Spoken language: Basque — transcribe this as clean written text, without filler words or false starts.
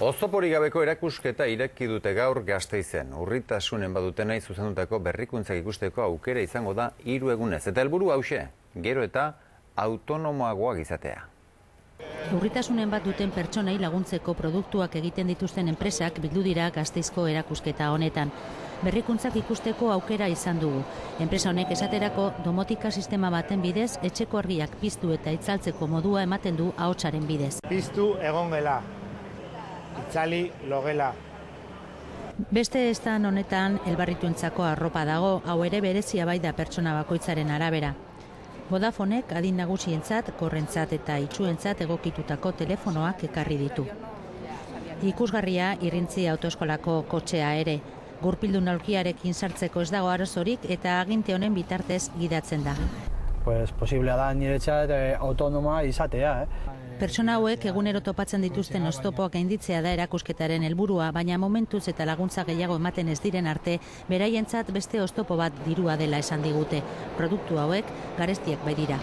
Oztoporik gabeko erakusketa ireki dute gaur Gasteizen. Urritasunen baduten nahi zuzendutako berrikuntzak ikusteko aukera izango da 3 egunez. Eta helburu hauxe, gero eta autonomoagoak izatea. Urritasunen bat duten pertsonei laguntzeko produktuak egiten dituzten enpresak bildu dira Gasteizko erakusketa honetan. Berrikuntzak ikusteko aukera izan dugu. Enpresa honek esaterako domotika sistema baten bidez etxeko argiak piztu eta itzaltzeko modua ematen du ahotsaren bidez. Piztu egon gela. Itzali logela. Beste estan honetan elbarrituentzako arropa dago, hau ere berezia bai da pertsona bakoitzaren arabera. Vodafonek adin nagusientzat, korrentzat eta itsuentzat egokitutako telefonoak ekarri ditu. Ikusgarria Irrintzi autoeskolako kotxea ere. Gurpildun aulkiarekin sartzeko ez dago arazorik eta aginte honen bitartez gidatzen da. Posiblea da niretzat autonomoa izatea. Pertsona hauek egunero topatzen dituzten oztopoak gainditzea da erakusketaren helburua, baina momentuz eta laguntza gehiago ematen ez diren arte, beraientzat beste oztopo bat dirua dela esan digute. Produktu hauek garestiak baitira.